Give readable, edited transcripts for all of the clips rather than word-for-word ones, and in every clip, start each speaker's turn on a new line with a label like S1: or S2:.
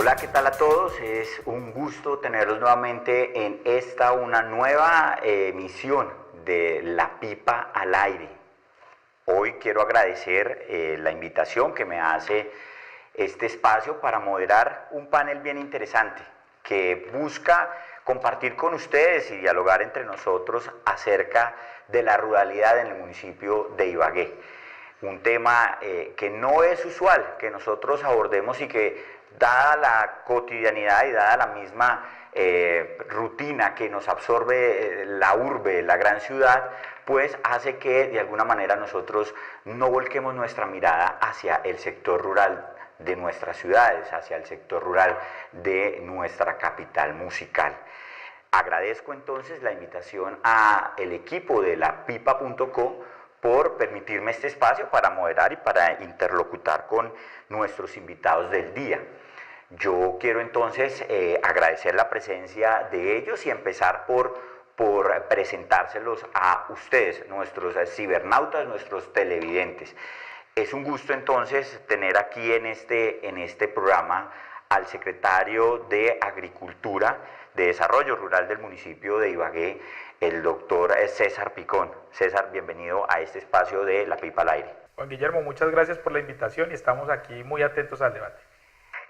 S1: Hola, ¿qué tal a todos? Es un gusto tenerlos nuevamente en una nueva emisión de La Pipa al Aire. Hoy quiero agradecer la invitación que me hace este espacio para moderar un panel bien interesante que busca compartir con ustedes y dialogar entre nosotros acerca de la ruralidad en el municipio de Ibagué. Un tema que no es usual que nosotros abordemos y que, dada la cotidianidad y dada la misma rutina que nos absorbe la urbe, la gran ciudad, pues hace que de alguna manera nosotros no volquemos nuestra mirada hacia el sector rural de nuestras ciudades, hacia el sector rural de nuestra capital musical. Agradezco entonces la invitación al equipo de lapipa.co por permitirme este espacio para moderar y para interlocutar con nuestros invitados del día. Yo quiero entonces agradecer la presencia de ellos y empezar por presentárselos a ustedes, nuestros cibernautas, nuestros televidentes. Es un gusto entonces tener aquí en este programa al secretario de Agricultura, de Desarrollo Rural del municipio de Ibagué, el doctor César Picón. César, bienvenido a este espacio de La Pipa al Aire.
S2: Juan Guillermo, muchas gracias por la invitación y estamos aquí muy atentos al debate.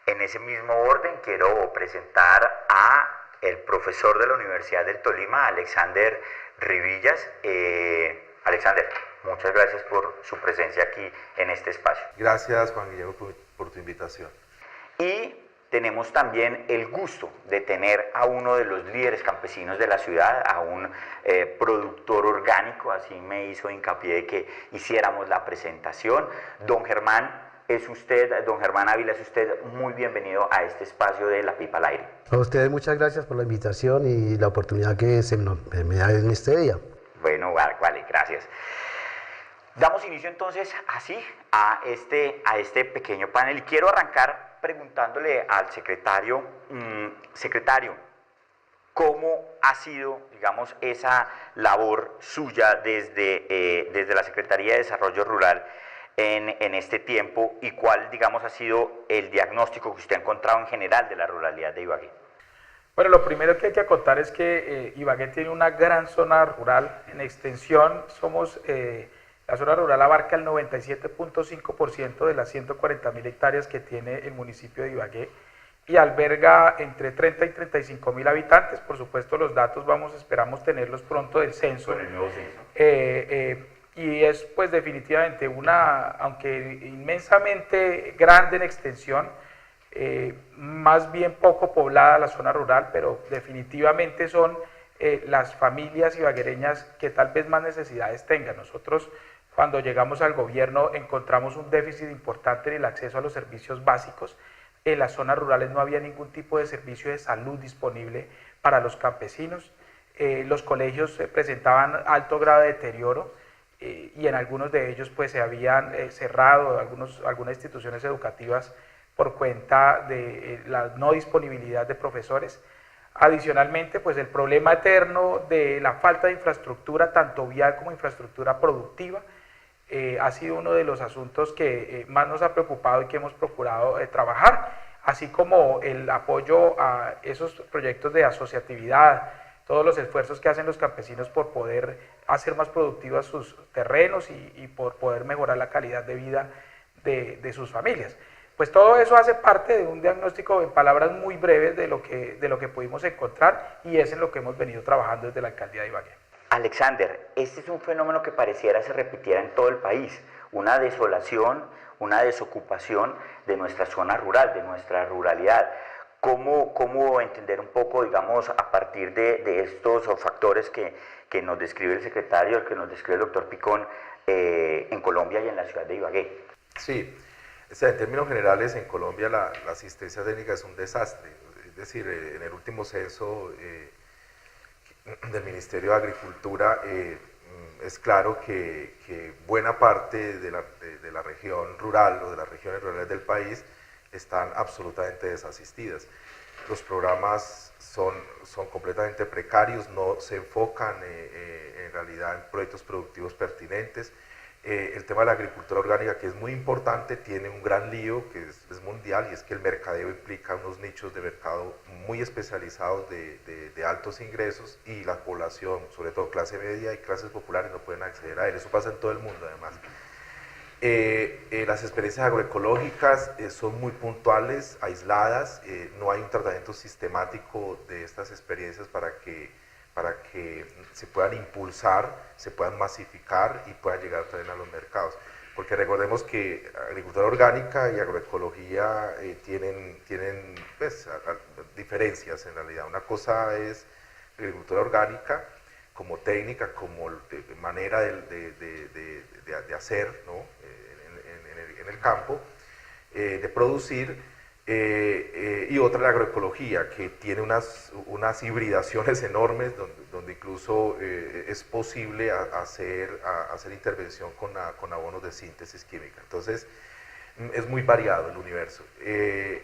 S1: En ese mismo orden quiero presentar a el profesor de la Universidad del Tolima, Alexander Rivillas. Alexander, muchas gracias por su presencia aquí en este espacio.
S3: Gracias, Juan Guillermo, por tu invitación.
S1: Y tenemos también el gusto de tener a uno de los líderes campesinos de la ciudad, a un productor orgánico, así me hizo hincapié de que hiciéramos la presentación. Don Germán Ávila, es usted muy bienvenido a este espacio de La Pipa al Aire.
S4: A ustedes muchas gracias por la invitación y la oportunidad que me da en este día.
S1: Bueno, vale, gracias. Damos inicio entonces así a este pequeño panel y quiero arrancar preguntándole al secretario, ¿cómo ha sido, digamos, esa labor suya desde la Secretaría de Desarrollo Rural en este tiempo y cuál, digamos, ha sido el diagnóstico que usted ha encontrado en general de la ruralidad de Ibagué?
S2: Bueno, lo primero que hay que acotar es que Ibagué tiene una gran zona rural. En extensión, la zona rural abarca el 97.5% de las 140.000 hectáreas que tiene el municipio de Ibagué y alberga entre 30 y 35.000 habitantes. Por supuesto, los datos esperamos tenerlos pronto del censo.
S1: Con el nuevo censo.
S2: Y es pues definitivamente aunque inmensamente grande en extensión, más bien poco poblada la zona rural, pero definitivamente son las familias ibaguereñas que tal vez más necesidades tengan. Nosotros cuando llegamos al gobierno encontramos un déficit importante en el acceso a los servicios básicos. En las zonas rurales no había ningún tipo de servicio de salud disponible para los campesinos. Los colegios presentaban alto grado de deterioro. Y en algunos de ellos pues se habían cerrado algunas instituciones educativas por cuenta de la no disponibilidad de profesores. Adicionalmente, pues el problema eterno de la falta de infraestructura, tanto vial como infraestructura productiva, ha sido uno de los asuntos que más nos ha preocupado y que hemos procurado trabajar, así como el apoyo a esos proyectos de asociatividad, todos los esfuerzos que hacen los campesinos por poder hacer más productivos sus terrenos y por poder mejorar la calidad de vida de sus familias. Pues todo eso hace parte de un diagnóstico en palabras muy breves de lo que pudimos encontrar y es en lo que hemos venido trabajando desde la alcaldía de Ibagué.
S1: Alexander, este es un fenómeno que pareciera se repitiera en todo el país, una desolación, una desocupación de nuestra zona rural, de nuestra ruralidad. ¿Cómo entender un poco, digamos, a partir de estos factores que nos describe el secretario, que nos describe el doctor Picón, en Colombia y en la ciudad de Ibagué?
S3: Sí, o sea, en términos generales en Colombia la asistencia técnica es un desastre. Es decir, en el último censo del Ministerio de Agricultura es claro que buena parte de la región rural o de las regiones rurales del país están absolutamente desasistidas. Los programas son completamente precarios, no se enfocan en realidad en proyectos productivos pertinentes. El tema de la agricultura orgánica, que es muy importante, tiene un gran lío que es mundial, y es que el mercadeo implica unos nichos de mercado muy especializados de altos ingresos, y la población, sobre todo clase media y clases populares, no pueden acceder a él. Eso pasa en todo el mundo además. Las experiencias agroecológicas son muy puntuales, aisladas, no hay un tratamiento sistemático de estas experiencias para que se puedan impulsar, se puedan masificar y puedan llegar también a los mercados. Porque recordemos que agricultura orgánica y agroecología tienen pues, diferencias en realidad. Una cosa es agricultura orgánica como técnica, como manera de hacer, ¿no? en el campo, de producir, y otra la agroecología, que tiene unas hibridaciones enormes donde incluso es posible hacer intervención con abonos de síntesis química. Entonces es muy variado el universo. En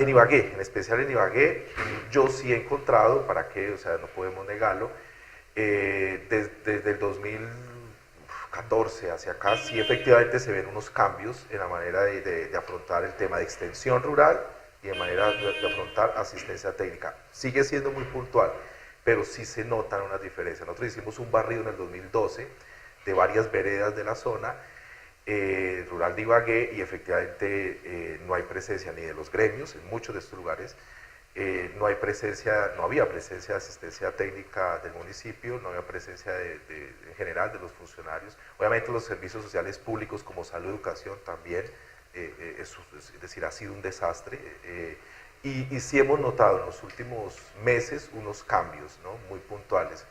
S3: Ibagué, en especial en Ibagué, yo sí he encontrado, ¿para qué? O sea, no podemos negarlo, desde el 2014 hacia acá, sí efectivamente se ven unos cambios en la manera de afrontar el tema de extensión rural y de manera de afrontar asistencia técnica. Sigue siendo muy puntual, pero sí se notan unas diferencias. Nosotros hicimos un barrido en el 2012 de varias veredas de la zona rural de Ibagué, y efectivamente no hay presencia ni de los gremios en muchos de estos lugares. No había presencia de asistencia técnica del municipio, no había presencia en general de los funcionarios. Obviamente los servicios sociales públicos como salud, educación también, es decir, ha sido un desastre. Y sí hemos notado en los últimos meses unos cambios, ¿no? Muy puntuales.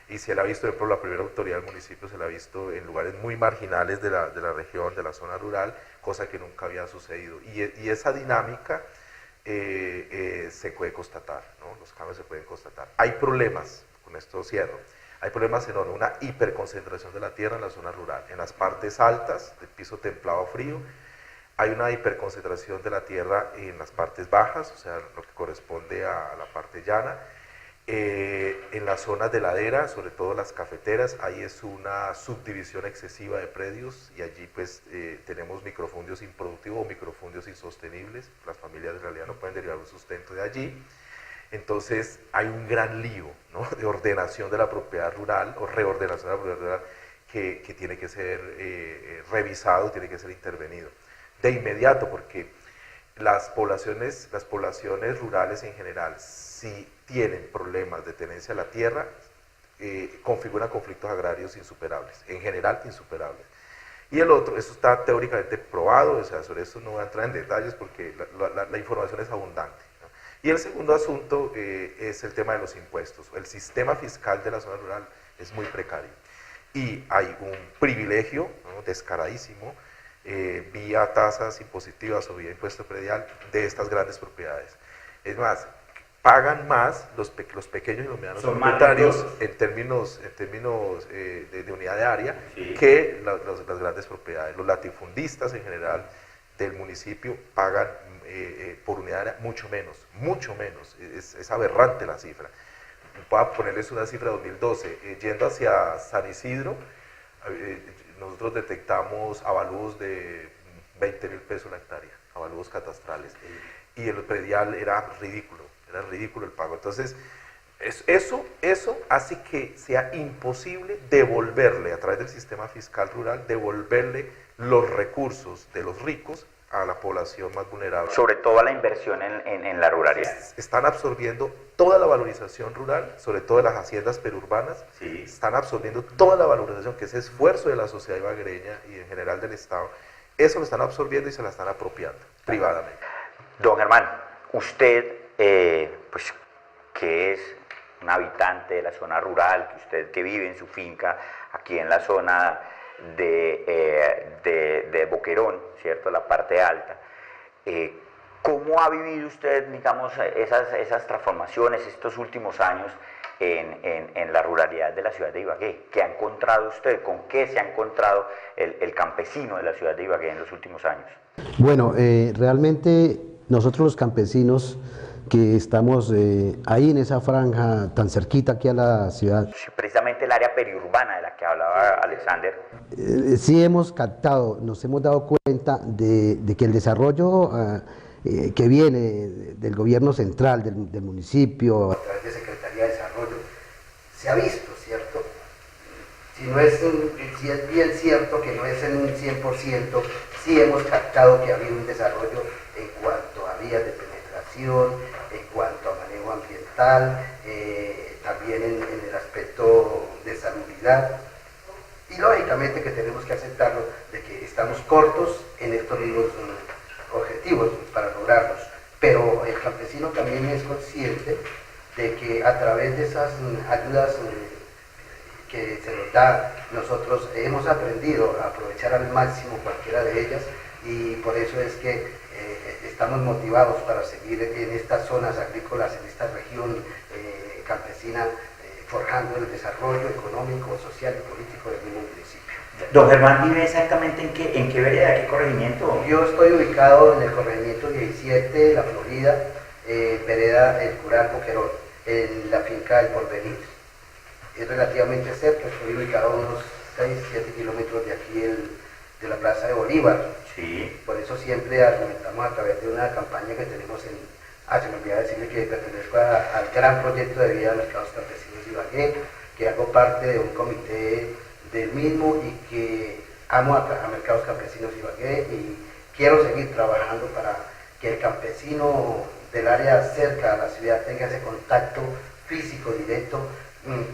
S3: Y se la ha visto, por ejemplo, la primera autoridad del municipio se la ha visto en lugares muy marginales de la región, de la zona rural, cosa que nunca había sucedido. Y esa dinámica se puede constatar, ¿no? Los cambios se pueden constatar. Hay problemas, con esto cierro, hay problemas enormes, una hiperconcentración de la tierra en la zona rural. En las partes altas, del piso templado frío, hay una hiperconcentración de la tierra en las partes bajas, o sea, lo que corresponde a la parte llana. En las zonas de ladera, sobre todo las cafeteras, ahí es una subdivisión excesiva de predios, y allí pues tenemos microfundios improductivos o microfundios insostenibles. Las familias en realidad no pueden derivar un sustento de allí. Entonces hay un gran lío, ¿no? De ordenación de la propiedad rural o reordenación de la propiedad rural que tiene que ser revisado, tiene que ser intervenido de inmediato, porque las poblaciones rurales en general, si tienen problemas de tenencia de la tierra, configuran conflictos agrarios insuperables, en general insuperables. Y el otro, eso está teóricamente probado, o sea, sobre eso no voy a entrar en detalles porque la información es abundante, ¿no? Y el segundo asunto es el tema de los impuestos. El sistema fiscal de la zona rural es muy precario, y hay un privilegio, ¿no? Descaradísimo, vía tasas impositivas o vía impuesto predial de estas grandes propiedades. Es más, pagan más los pequeños y los medianos propietarios en términos de unidad de área, sí, que las grandes propiedades. Los latifundistas en general del municipio pagan por unidad de área mucho menos. Es aberrante la cifra. Voy a ponerles una cifra de 2012. Yendo hacia San Isidro, nosotros detectamos avalúos de 20.000 pesos la hectárea, avalúos catastrales, y el predial era ridículo el pago. Entonces, eso hace que sea imposible devolverle, a través del sistema fiscal rural, devolverle los recursos de los ricos a la población más vulnerable.
S1: Sobre todo a la inversión en la ruralidad.
S3: Están absorbiendo toda la valorización rural, sobre todo de las haciendas perurbanas, sí, están absorbiendo toda la valorización, que es esfuerzo de la sociedad ibaguereña y en general del Estado. Eso lo están absorbiendo y se la están apropiando privadamente.
S1: Don Germán, usted, pues, que es un habitante de la zona rural, que vive en su finca aquí en la zona de Boquerón, ¿cierto?, la parte alta. ¿Cómo ha vivido usted, digamos, esas transformaciones estos últimos años en la ruralidad de la ciudad de Ibagué? ¿Qué ha encontrado usted? ¿Con qué se ha encontrado el campesino de la ciudad de Ibagué en los últimos años?
S4: Bueno, realmente nosotros los campesinos que estamos ahí en esa franja tan cerquita aquí a la ciudad.
S1: Sí, precisamente el área periurbana de la que hablaba Alexander.
S4: Sí hemos captado, nos hemos dado cuenta de que el desarrollo que viene del gobierno central, del municipio, a través de Secretaría de Desarrollo, se ha visto, ¿cierto? Si es bien cierto que no es en un 100%, sí hemos captado que ha habido un desarrollo en cuanto a vías de penetración, en cuanto a manejo ambiental, también en el aspecto de salubridad. Y lógicamente que tenemos que aceptarlo de que estamos cortos en estos mismos objetivos para lograrlos, pero el campesino también es consciente de que a través de esas ayudas que se nos da, nosotros hemos aprendido a aprovechar al máximo cualquiera de ellas, y por eso es que estamos motivados para seguir en estas zonas agrícolas, en esta región campesina, forjando el desarrollo económico, social y político del mismo municipio.
S1: Don Germán, ¿vive exactamente en qué vereda, qué corregimiento?
S4: Yo estoy ubicado en el corregimiento 17 de La Florida, vereda El Cural Boquerón, en la finca El Porvenir. Es relativamente cerca, estoy ubicado a unos 6-7 kilómetros de aquí de la Plaza de Bolívar.
S1: Sí.
S4: Por eso siempre argumentamos a través de una campaña que tenemos se me olvidaba decirle que pertenezco al gran proyecto de vida de Mercados Campesinos de Ibagué, que hago parte de un comité del mismo y que amo a Mercados Campesinos de Ibagué, y quiero seguir trabajando para que el campesino del área cerca a la ciudad tenga ese contacto físico directo,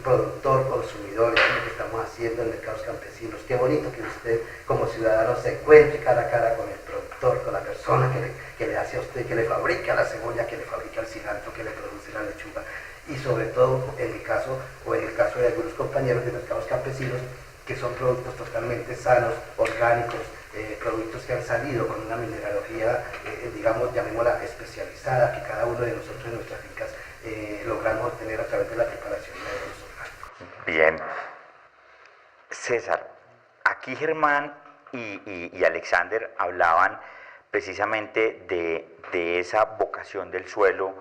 S4: productor, consumidor. Es lo que estamos haciendo en Mercados Campesinos. Qué bonito que usted como ciudadano se encuentre cara a cara con el productor, con la persona que le hace a usted, que le fabrica la cebolla, que le fabrica el cilantro, que le produce la lechuga, y sobre todo en mi caso o en el caso de algunos compañeros de Mercados Campesinos, que son productos totalmente sanos, orgánicos, productos que han salido con una mineralogía, digamos, llamémosla especializada, que cada uno de nosotros en nuestras fincas logramos obtener a través de la preparación de los orgánicos.
S1: Bien. César, aquí Germán y Alexander hablaban precisamente de esa vocación del suelo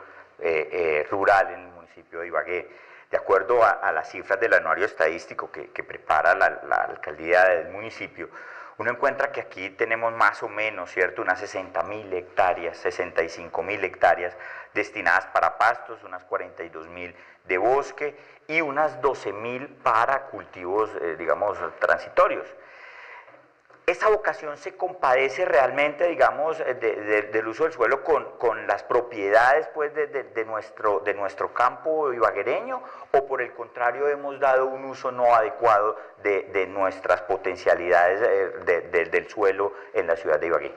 S1: rural en el municipio de Ibagué. De acuerdo a las cifras del anuario estadístico que prepara la alcaldía del municipio, uno encuentra que aquí tenemos más o menos, ¿cierto?, unas 60.000 hectáreas, 65.000 hectáreas destinadas para pastos, unas 42.000 de bosque y unas 12.000 para cultivos, digamos, transitorios. ¿Esa vocación se compadece realmente, digamos, del uso del suelo con las propiedades, pues, de nuestro campo ibaguereño, o por el contrario hemos dado un uso no adecuado de nuestras potencialidades del suelo en la ciudad de Ibagué?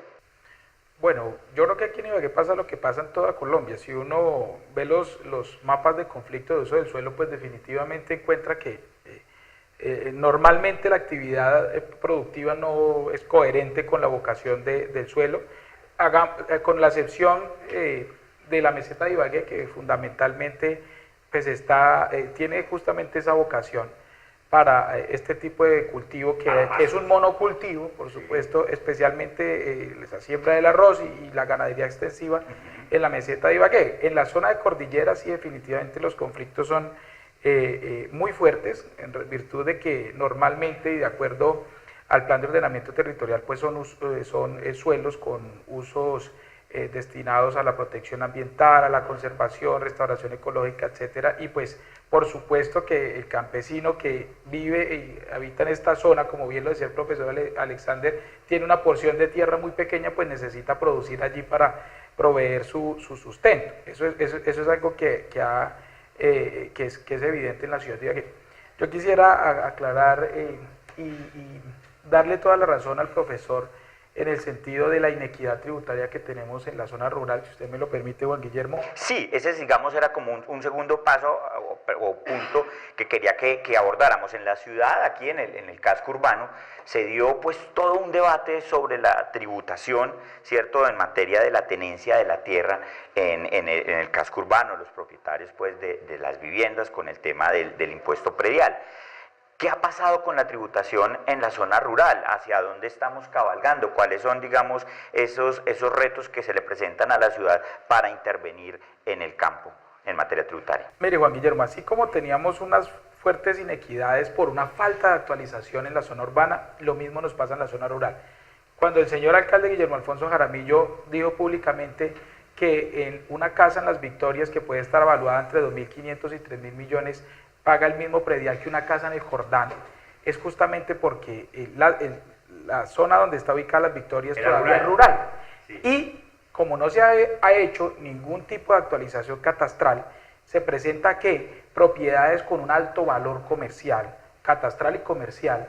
S2: Bueno, yo creo que aquí en Ibagué pasa lo que pasa en toda Colombia. Si uno ve los mapas de conflicto de uso del suelo, pues definitivamente encuentra que normalmente la actividad productiva no es coherente con la vocación del suelo, con la excepción de la meseta de Ibagué, que fundamentalmente pues tiene justamente esa vocación para este tipo de cultivo, que es un monocultivo, por supuesto, especialmente la siembra del arroz y la ganadería extensiva en la meseta de Ibagué. En la zona de cordillera sí, definitivamente los conflictos son muy fuertes, en virtud de que normalmente, y de acuerdo al plan de ordenamiento territorial, pues son suelos con usos destinados a la protección ambiental, a la conservación, restauración ecológica, etcétera, y pues por supuesto que el campesino que vive y habita en esta zona, como bien lo decía el profesor Alexander, tiene una porción de tierra muy pequeña, pues necesita producir allí para proveer su sustento. Eso es algo que es evidente en la ciudad de Ibagué. Yo quisiera aclarar y darle toda la razón al profesor en el sentido de la inequidad tributaria que tenemos en la zona rural, si usted me lo permite, Juan Guillermo.
S1: Sí, ese, digamos, era como un segundo paso o punto que quería que abordáramos. En la ciudad, aquí en el casco urbano, se dio pues todo un debate sobre la tributación, ¿cierto?, en materia de la tenencia de la tierra en el casco urbano, los propietarios pues de las viviendas con el tema del impuesto predial. ¿Qué ha pasado con la tributación en la zona rural? ¿Hacia dónde estamos cabalgando? ¿Cuáles son, digamos, esos retos que se le presentan a la ciudad para intervenir en el campo en materia tributaria?
S2: Mire, Juan Guillermo, así como teníamos unas fuertes inequidades por una falta de actualización en la zona urbana, lo mismo nos pasa en la zona rural. Cuando el señor alcalde Guillermo Alfonso Jaramillo dijo públicamente que en una casa en Las Victorias que puede estar evaluada entre 2.500 y 3.000 millones paga el mismo predial que una casa en el Jordán, es justamente porque la zona donde está ubicada Las Victorias todavía es rural. Sí. Y como no se ha hecho ningún tipo de actualización catastral, se presenta que propiedades con un alto valor comercial, catastral y comercial,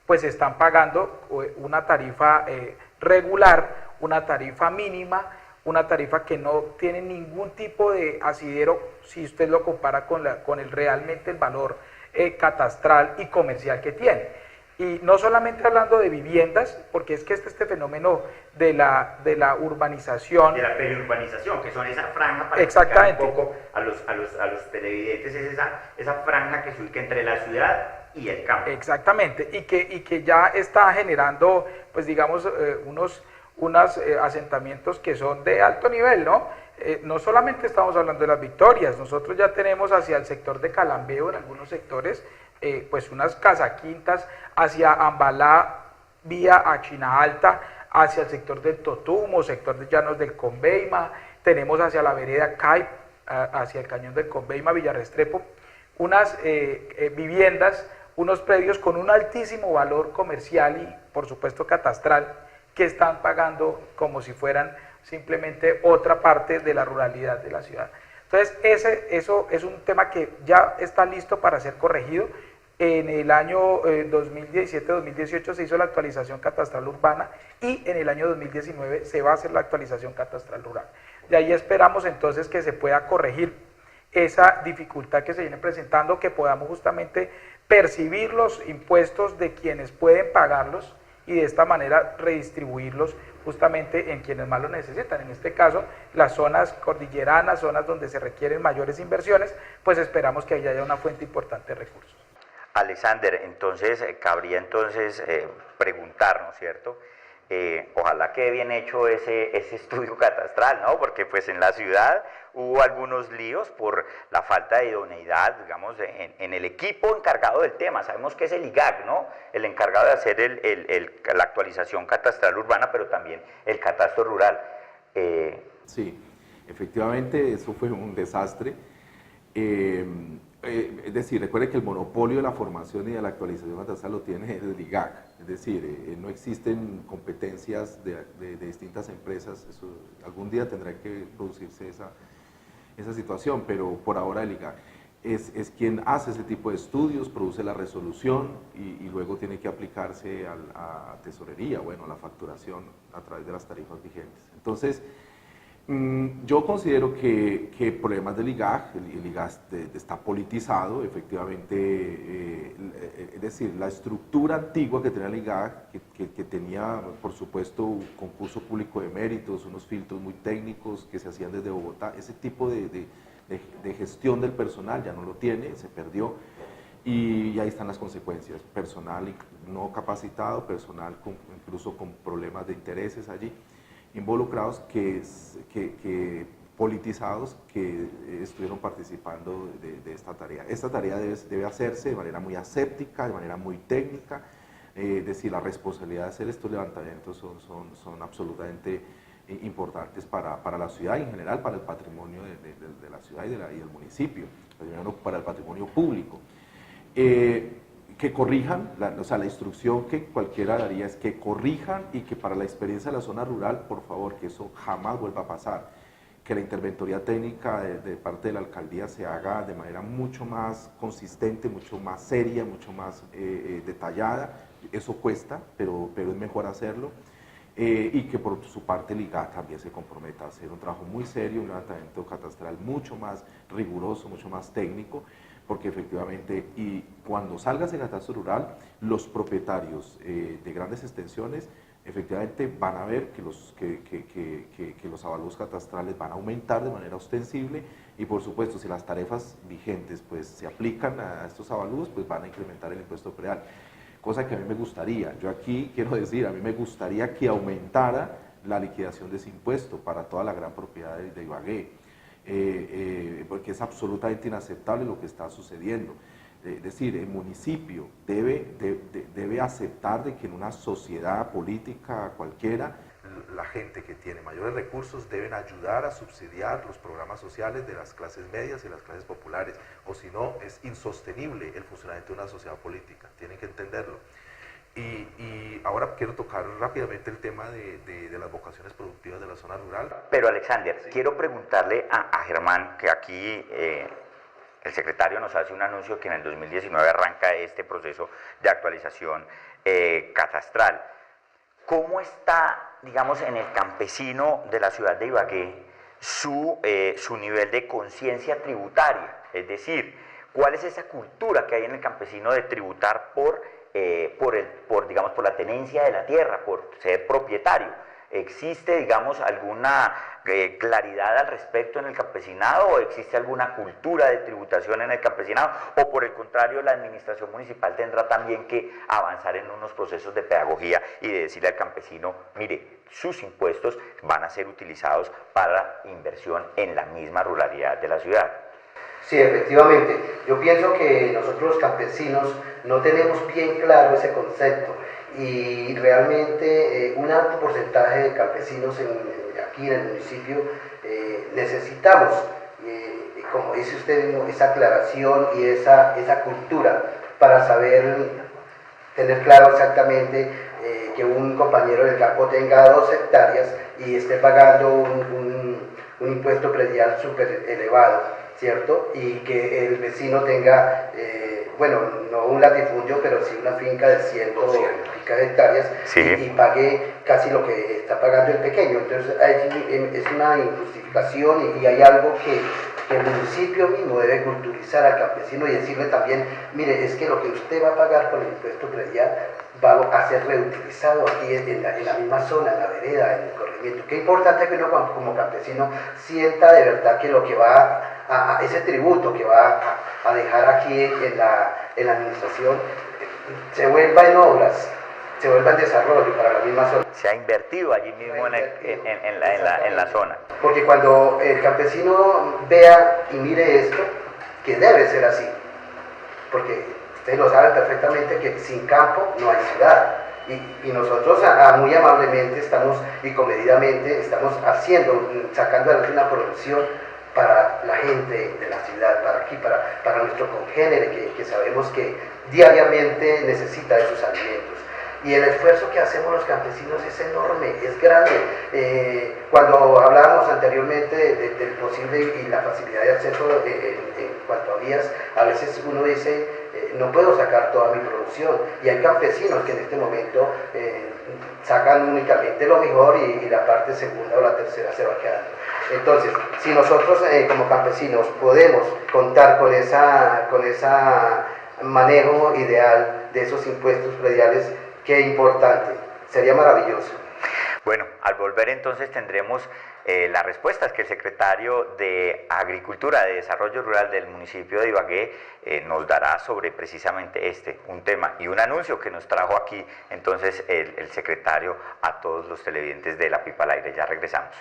S2: pues están pagando una tarifa regular, una tarifa mínima, una tarifa que no tiene ningún tipo de asidero si usted lo compara con realmente el valor catastral y comercial que tiene. Y no solamente hablando de viviendas, porque es que este fenómeno de la urbanización...
S1: De la periurbanización, que son esa franja, para
S2: exactamente,
S1: explicar un poco a los televidentes, es esa franja que se ubica entre la ciudad y el campo.
S2: Exactamente, y que ya está generando, pues digamos, unos asentamientos que son de alto nivel, ¿no? No solamente estamos hablando de Las Victorias, nosotros ya tenemos hacia el sector de Calambeo, en algunos sectores, pues unas casaquintas, hacia Ambalá, vía a China Alta, hacia el sector del Totumo, sector de Llanos del Conveima, tenemos hacia la vereda Caiп, hacia el cañón del Conveima, Villarrestrepo, unas viviendas, unos predios con un altísimo valor comercial y por supuesto catastral, que están pagando como si fueran simplemente otra parte de la ruralidad de la ciudad. Entonces, eso es un tema que ya está listo para ser corregido. En el año 2017-2018 se hizo la actualización catastral urbana y en el año 2019 se va a hacer la actualización catastral rural. De ahí esperamos entonces que se pueda corregir esa dificultad que se viene presentando, que podamos justamente percibir los impuestos de quienes pueden pagarlos y de esta manera redistribuirlos justamente en quienes más lo necesitan. En este caso, las zonas cordilleranas, zonas donde se requieren mayores inversiones, pues esperamos que ahí haya una fuente importante de recursos.
S1: Alexander, entonces, cabría entonces preguntarnos, ¿cierto? Ojalá quede bien hecho ese estudio catastral, ¿no? Porque pues en la ciudad hubo algunos líos por la falta de idoneidad, digamos, en el equipo encargado del tema. Sabemos que es el IGAC, ¿no? El encargado de hacer la actualización catastral urbana, pero también el catastro rural.
S3: Sí, efectivamente eso fue un desastre. Es decir, recuerde que el monopolio de la formación y de la actualización catastral lo tiene el IGAC, es decir, no existen competencias de distintas empresas, eso, algún día tendrá que producirse esa situación, pero por ahora el IGAC es quien hace ese tipo de estudios, produce la resolución y luego tiene que aplicarse a tesorería, bueno, a la facturación a través de las tarifas vigentes. Entonces, yo considero que problemas del IGAC, el IGAC está politizado, efectivamente, es decir, la estructura antigua que tenía el IGAC, que tenía, por supuesto, un concurso público de méritos, unos filtros muy técnicos que se hacían desde Bogotá, ese tipo de gestión del personal ya no lo tiene, se perdió, y ahí están las consecuencias, personal no capacitado, personal incluso con problemas de intereses allí, involucrados politizados que estuvieron participando de esta tarea. Esta tarea debe hacerse de manera muy aséptica, de manera muy técnica, es decir, la responsabilidad de hacer estos levantamientos son absolutamente importantes para la ciudad y en general para el patrimonio de la ciudad y del municipio, para el patrimonio público. Que corrijan, o sea, la instrucción que cualquiera daría es que corrijan y que para la experiencia de la zona rural, por favor, que eso jamás vuelva a pasar, que la interventoría técnica de parte de la alcaldía se haga de manera mucho más consistente, mucho más seria, mucho más detallada, eso cuesta, pero es mejor hacerlo, y que por su parte el IGAC también se comprometa a hacer un trabajo muy serio, un levantamiento catastral mucho más riguroso, mucho más técnico, porque efectivamente, y cuando salga ese catastro rural, los propietarios de grandes extensiones efectivamente van a ver que los avalúos catastrales van a aumentar de manera ostensible y por supuesto si las tarifas vigentes pues se aplican a estos avalúos pues van a incrementar el impuesto predial, cosa que a mí me gustaría. Yo aquí quiero decir, a mí me gustaría que aumentara la liquidación de ese impuesto para toda la gran propiedad de Ibagué, porque es absolutamente inaceptable lo que está sucediendo. Es decir, el municipio debe aceptar de que en una sociedad política cualquiera, la gente que tiene mayores recursos deben ayudar a subsidiar los programas sociales de las clases medias y las clases populares, o si no es insostenible el funcionamiento de una sociedad política, tienen que entenderlo. Y ahora quiero tocar rápidamente el tema de las vocaciones productivas de la zona rural.
S1: Pero Alexander, sí, quiero preguntarle a Germán, que aquí el secretario nos hace un anuncio que en el 2019 arranca este proceso de actualización catastral. ¿Cómo está, digamos, en el campesino de la ciudad de Ibagué su nivel de conciencia tributaria? Es decir, ¿cuál es esa cultura que hay en el campesino de tributar por la tenencia de la tierra, por ser propietario? ¿Existe, digamos, alguna claridad al respecto en el campesinado o existe alguna cultura de tributación en el campesinado? ¿O por el contrario, la administración municipal tendrá también que avanzar en unos procesos de pedagogía y de decirle al campesino, mire, sus impuestos van a ser utilizados para inversión en la misma ruralidad de la ciudad?
S4: Sí, efectivamente. Yo pienso que nosotros los campesinos no tenemos bien claro ese concepto y realmente un alto porcentaje de campesinos aquí en el municipio necesitamos, como dice usted mismo, esa aclaración y esa cultura para saber tener claro exactamente que un compañero del campo tenga 2 hectáreas y esté pagando un impuesto predial súper elevado, ¿cierto? Y que el vecino tenga, no un latifundio, pero sí una finca de 100 hectáreas, sí, y pague casi lo que está pagando el pequeño. Entonces es una injustificación y hay algo que el municipio mismo debe culturizar al campesino y decirle también, mire, es que lo que usted va a pagar por el impuesto predial va a ser reutilizado aquí en la misma zona, en la vereda, en el corregimiento. Qué importante que uno como campesino sienta de verdad que lo que va a ese tributo que va a dejar aquí en la administración se vuelva en obras, se vuelva en desarrollo para la misma zona.
S1: Se ha invertido allí mismo en la zona.
S4: Porque cuando el campesino vea y mire esto, que debe ser así, porque ustedes lo saben perfectamente que sin campo no hay ciudad. Y nosotros muy amablemente y comedidamente estamos sacando adelante una producción para la gente de la ciudad, para aquí, para nuestro congénere, que sabemos que diariamente necesita de sus alimentos. Y el esfuerzo que hacemos los campesinos es enorme, es grande. Cuando hablábamos anteriormente del posible y la facilidad de acceso en cuanto a vías, a veces uno dice, no puedo sacar toda mi producción. Y hay campesinos que en este momento sacan únicamente lo mejor y la parte segunda o la tercera se va quedando. Entonces, si nosotros como campesinos podemos contar con esa manejo ideal de esos impuestos prediales, qué importante, sería maravilloso.
S1: Bueno, al volver entonces tendremos las respuestas que el secretario de Agricultura, de Desarrollo Rural del municipio de Ibagué nos dará sobre precisamente un tema y un anuncio que nos trajo aquí entonces el secretario a todos los televidentes de La Pipa al Aire. Ya regresamos.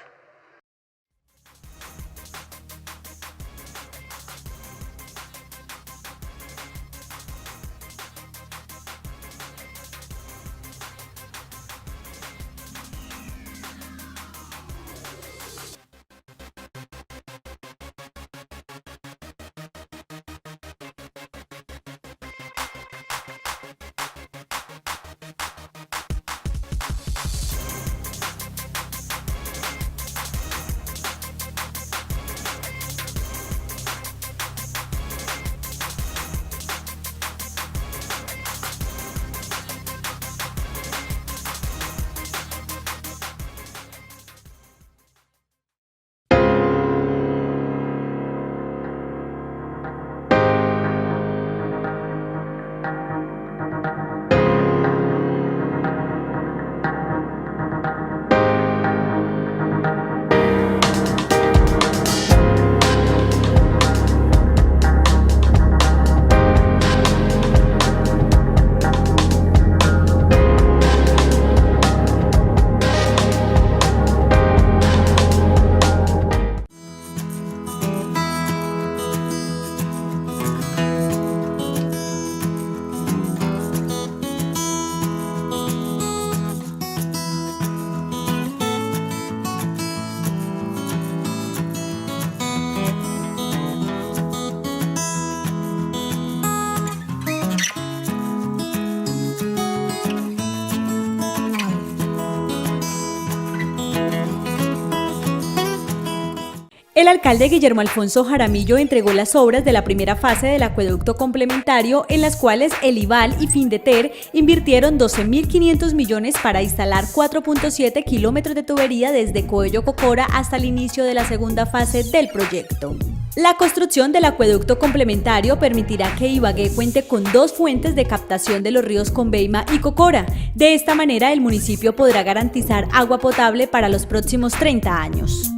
S5: El alcalde Guillermo Alfonso Jaramillo entregó las obras de la primera fase del acueducto complementario, en las cuales el IVAL y Findeter invirtieron 12.500 millones para instalar 4.7 kilómetros de tubería desde Coello Cocora hasta el inicio de la segunda fase del proyecto. La construcción del acueducto complementario permitirá que Ibagué cuente con 2 fuentes de captación de los ríos Conveima y Cocora. De esta manera, el municipio podrá garantizar agua potable para los próximos 30 años.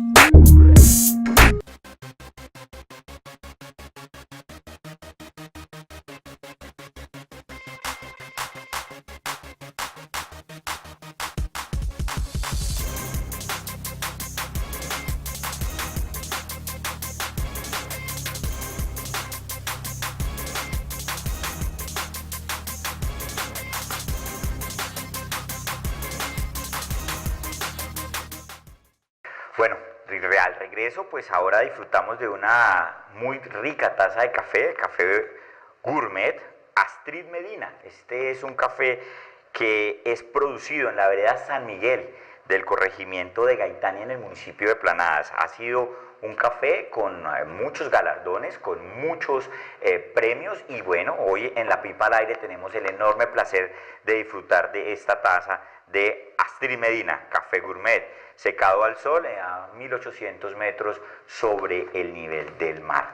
S1: Bueno, al regreso, pues ahora disfrutamos de una muy rica taza de café gourmet Astrid Medina. Este es un café que es producido en la vereda San Miguel del corregimiento de Gaitania en el municipio de Planadas. Ha sido un café con muchos galardones, con muchos premios, y bueno, hoy en La Pipa al Aire tenemos el enorme placer de disfrutar de esta taza de Astrid Medina, café gourmet, secado al sol a 1800 metros sobre el nivel del mar.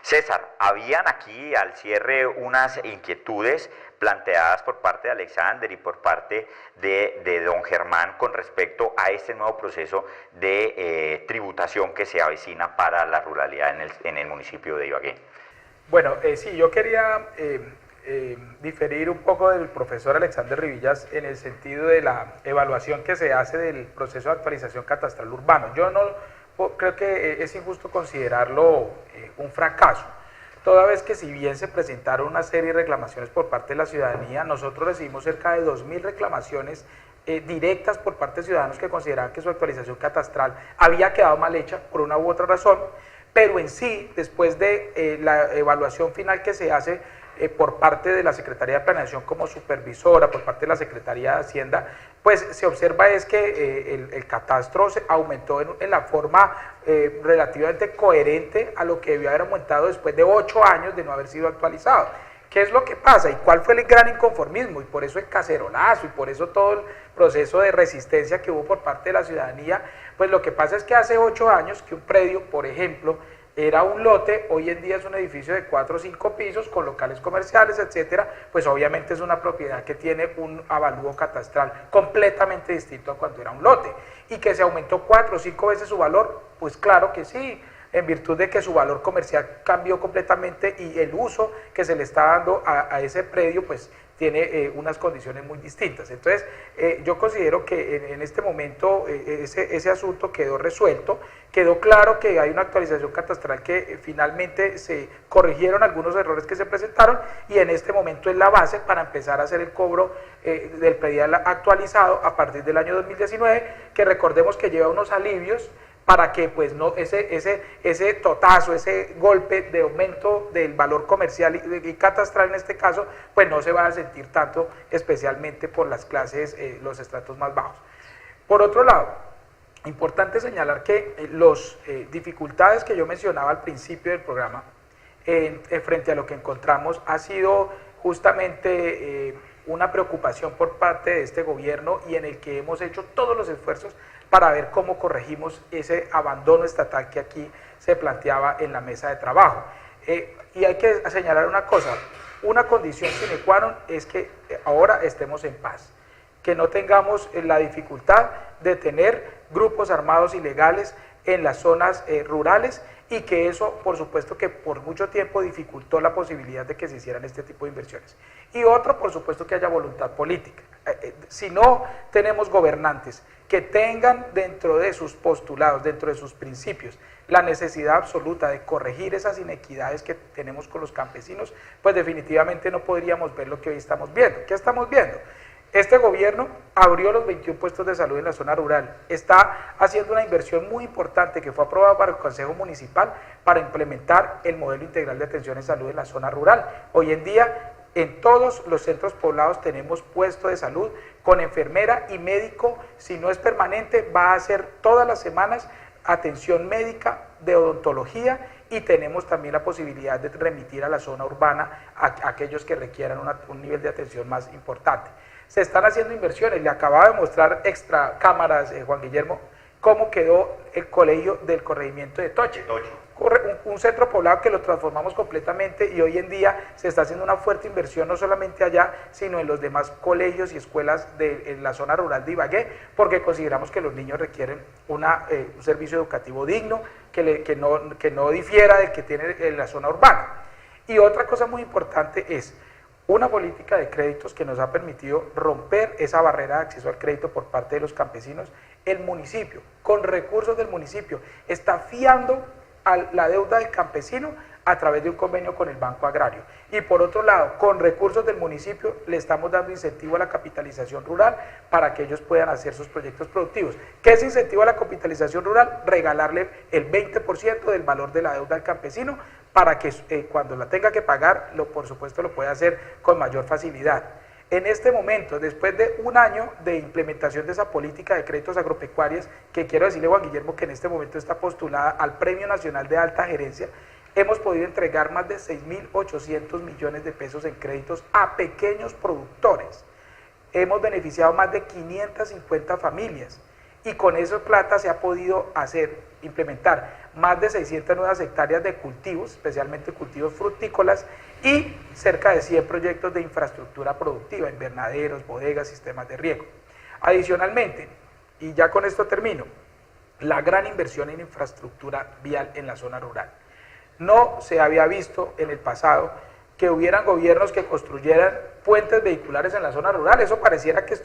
S1: César, habían aquí al cierre unas inquietudes planteadas por parte de Alexander y por parte de don Germán con respecto a este nuevo proceso de tributación que se avecina para la ruralidad en el municipio de Ibagué.
S2: Bueno, sí, yo quería diferir un poco del profesor Alexander Rivillas en el sentido de la evaluación que se hace del proceso de actualización catastral urbano. Yo no creo que es injusto considerarlo un fracaso, toda vez que si bien se presentaron una serie de reclamaciones por parte de la ciudadanía, nosotros recibimos cerca de 2.000 reclamaciones directas por parte de ciudadanos que consideraban que su actualización catastral había quedado mal hecha por una u otra razón, pero en sí, después de la evaluación final que se hace por parte de la Secretaría de Planeación como supervisora, por parte de la Secretaría de Hacienda, pues se observa es que el catastro se aumentó en la forma relativamente coherente a lo que debió haber aumentado después de 8 años de no haber sido actualizado. ¿Qué es lo que pasa y cuál fue el gran inconformismo? Y por eso el cacerolazo y por eso todo el proceso de resistencia que hubo por parte de la ciudadanía. Pues lo que pasa es que hace 8 años que un predio, por ejemplo, era un lote, hoy en día es un edificio de 4 o 5 pisos con locales comerciales, etcétera, pues obviamente es una propiedad que tiene un avalúo catastral completamente distinto a cuando era un lote. Y que se aumentó 4 o 5 veces su valor, pues claro que sí, en virtud de que su valor comercial cambió completamente y el uso que se le está dando a ese predio pues tiene unas condiciones muy distintas. Entonces yo considero que en este momento ese asunto quedó resuelto, quedó claro que hay una actualización catastral que finalmente se corrigieron algunos errores que se presentaron y en este momento es la base para empezar a hacer el cobro del predial actualizado a partir del año 2019, que recordemos que lleva unos alivios para que pues no ese totazo, ese golpe de aumento del valor comercial y catastral en este caso, pues no se va a sentir tanto, especialmente por las clases, los estratos más bajos. Por otro lado, importante señalar que las dificultades que yo mencionaba al principio del programa, frente a lo que encontramos, ha sido justamente una preocupación por parte de este gobierno y en el que hemos hecho todos los esfuerzos para ver cómo corregimos ese abandono estatal que aquí se planteaba en la mesa de trabajo. Y hay que señalar una cosa, una condición sine qua non es que ahora estemos en paz, que no tengamos la dificultad de tener grupos armados ilegales en las zonas rurales y que eso, por supuesto, que por mucho tiempo dificultó la posibilidad de que se hicieran este tipo de inversiones. Y otro, por supuesto, que haya voluntad política. Si no tenemos gobernantes que tengan dentro de sus postulados, dentro de sus principios, la necesidad absoluta de corregir esas inequidades que tenemos con los campesinos, pues definitivamente no podríamos ver lo que hoy estamos viendo. ¿Qué estamos viendo? Este gobierno abrió los 21 puestos de salud en la zona rural, está haciendo una inversión muy importante que fue aprobada por el Consejo Municipal para implementar el modelo integral de atención en salud en la zona rural. Hoy en día, en todos los centros poblados tenemos puesto de salud con enfermera y médico, si no es permanente, va a ser todas las semanas atención médica, de odontología, y tenemos también la posibilidad de remitir a la zona urbana a aquellos que requieran un nivel de atención más importante. Se están haciendo inversiones, le acababa de mostrar extra cámaras, Juan Guillermo, cómo quedó el colegio del corregimiento de Toche. Un centro poblado que lo transformamos completamente, y hoy en día se está haciendo una fuerte inversión no solamente allá, sino en los demás colegios y escuelas en la zona rural de Ibagué, porque consideramos que los niños requieren un servicio educativo digno, que no difiera del que tiene en la zona urbana. Y otra cosa muy importante es una política de créditos que nos ha permitido romper esa barrera de acceso al crédito por parte de los campesinos. El municipio, con recursos del municipio, está fiando a la deuda del campesino a través de un convenio con el Banco Agrario. Y por otro lado, con recursos del municipio le estamos dando incentivo a la capitalización rural para que ellos puedan hacer sus proyectos productivos. ¿Qué es incentivo a la capitalización rural? Regalarle el 20% del valor de la deuda al campesino para que cuando la tenga que pagar, por supuesto lo pueda hacer con mayor facilidad. En este momento, después de un año de implementación de esa política de créditos agropecuarios, que quiero decirle, Juan Guillermo, que en este momento está postulada al Premio Nacional de Alta Gerencia, hemos podido entregar más de 6.800 millones de pesos en créditos a pequeños productores. Hemos beneficiado más de 550 familias, y con esa plata se ha podido implementar más de 600 nuevas hectáreas de cultivos, especialmente cultivos frutícolas, y cerca de 100 proyectos de infraestructura productiva, invernaderos, bodegas, sistemas de riego. Adicionalmente, y ya con esto termino, la gran inversión en infraestructura vial en la zona rural. No se había visto en el pasado que hubieran gobiernos que construyeran puentes vehiculares en la zona rural. Eso pareciera que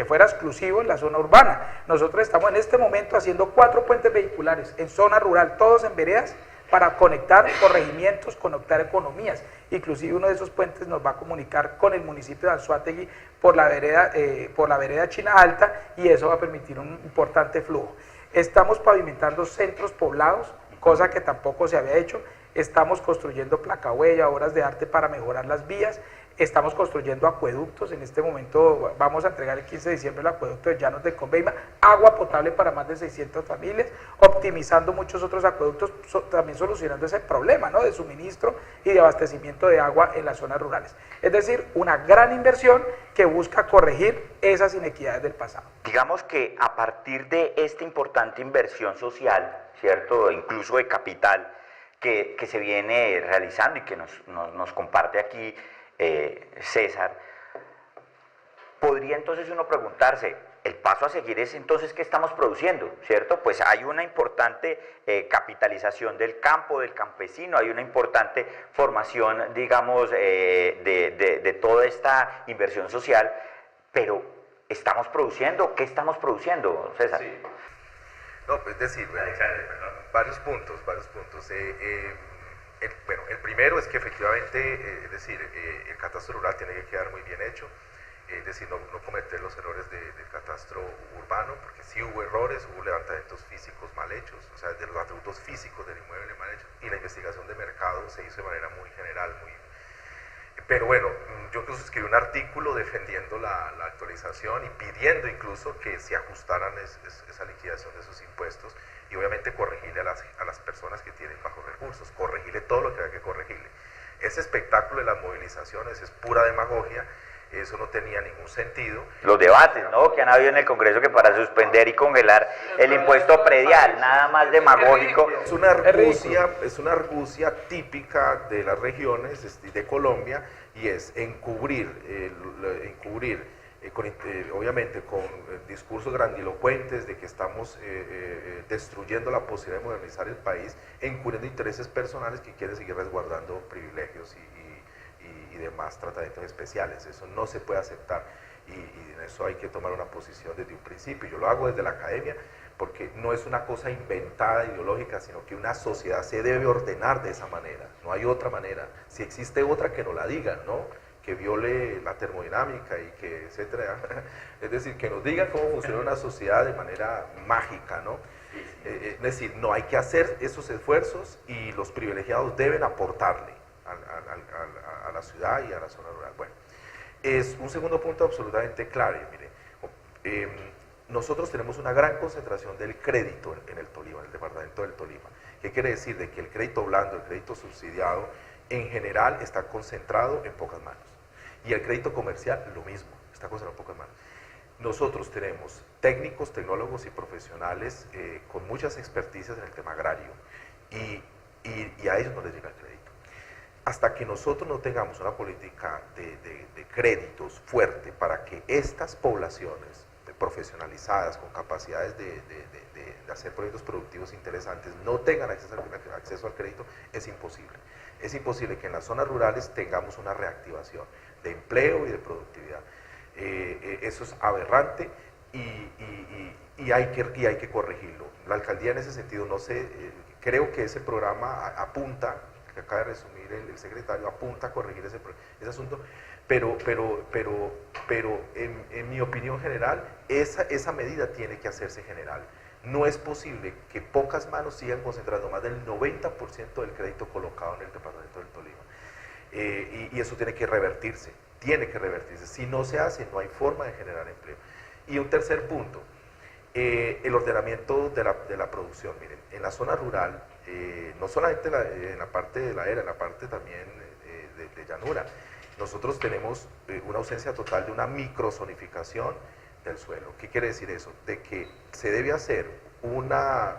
S2: fuera exclusivo en la zona urbana. Nosotros estamos en este momento haciendo 4 puentes vehiculares en zona rural, todos en veredas, para conectar corregimientos, conectar economías. Inclusive uno de esos puentes nos va a comunicar con el municipio de Anzoátegui por la vereda China Alta, y eso va a permitir un importante flujo. Estamos pavimentando centros poblados, cosa que tampoco se había hecho. Estamos construyendo placahuella, obras de arte para mejorar las vías. Estamos construyendo acueductos. En este momento vamos a entregar el 15 de diciembre el acueducto de Llanos de Conveima, agua potable para más de 600 familias, optimizando muchos otros acueductos, también solucionando ese problema, ¿no?, de suministro y de abastecimiento de agua en las zonas rurales. Es decir, una gran inversión que busca corregir esas inequidades del pasado.
S1: Digamos que a partir de esta importante inversión social, ¿cierto?, incluso de capital, que se viene realizando y que nos comparte aquí César, podría entonces uno preguntarse, el paso a seguir es entonces ¿qué estamos produciendo? ¿Cierto? Pues hay una importante capitalización del campo, del campesino, hay una importante formación, digamos, de toda esta inversión social, pero ¿estamos produciendo? ¿Qué estamos produciendo, César?
S3: Sí. No, pues es decir, varios puntos. El primero es que efectivamente, el catastro rural tiene que quedar muy bien hecho, es decir, no cometer los errores del catastro urbano, porque sí hubo errores, hubo levantamientos físicos mal hechos, o sea, de los atributos físicos del inmueble mal hechos, y la investigación de mercado se hizo de manera muy general, pero bueno, yo incluso escribí un artículo defendiendo la actualización y pidiendo incluso que se ajustaran esa liquidación de esos impuestos, y obviamente corregirle a las personas que tienen bajos recursos, corregirle todo lo que hay que corregirle. Ese espectáculo de las movilizaciones es pura demagogia, eso no tenía ningún sentido.
S1: Los debates, ¿no?, que han habido en el Congreso, que para suspender y congelar el impuesto predial, nada más demagógico.
S3: Es una argucia típica de las regiones de Colombia, y es encubrir obviamente con discursos grandilocuentes de que estamos destruyendo la posibilidad de modernizar el país, encubriendo intereses personales que quieren seguir resguardando privilegios y demás tratamientos especiales. Eso no se puede aceptar, y en eso hay que tomar una posición desde un principio. Yo lo hago desde la academia porque no es una cosa inventada, ideológica, sino que una sociedad se debe ordenar de esa manera, no hay otra manera. Si existe otra, que nos la digan, ¿no?, que viole la termodinámica y que etcétera, es decir, que nos digan cómo funciona una sociedad de manera mágica, ¿no? Es decir, no hay que hacer esos esfuerzos, y los privilegiados deben aportarle a la ciudad y a la zona rural. Bueno, es un segundo punto absolutamente clave, mire, nosotros tenemos una gran concentración del crédito en el Tolima, en el departamento del Tolima. ¿Qué quiere decir? De que el crédito blando, el crédito subsidiado, en general está concentrado en pocas manos. Y el crédito comercial, lo mismo, está concentrado en pocas manos. Nosotros tenemos técnicos, tecnólogos y profesionales con muchas experticias en el tema agrario y a ellos no les llega el crédito. Hasta que nosotros no tengamos una política de créditos fuerte para que estas poblaciones profesionalizadas, con capacidades de hacer proyectos productivos interesantes, no tengan acceso al crédito, es imposible. Es imposible que en las zonas rurales tengamos una reactivación de empleo y de productividad. Eso es aberrante y hay que corregirlo. La alcaldía en ese sentido, no sé, creo que ese programa apunta, que acaba de resumir el secretario, apunta a corregir ese asunto, pero en mi opinión general, esa medida tiene que hacerse general. No es posible que pocas manos sigan concentrando más del 90% del crédito colocado en el departamento del Tolima. Y eso tiene que revertirse, Si no se hace, no hay forma de generar empleo. Y un tercer punto, el ordenamiento de la producción. Miren, en la zona rural, no solamente en la parte de ladera, en la parte también de llanura, nosotros tenemos una ausencia total de una microzonificación del suelo. ¿Qué quiere decir eso? De que se debe hacer una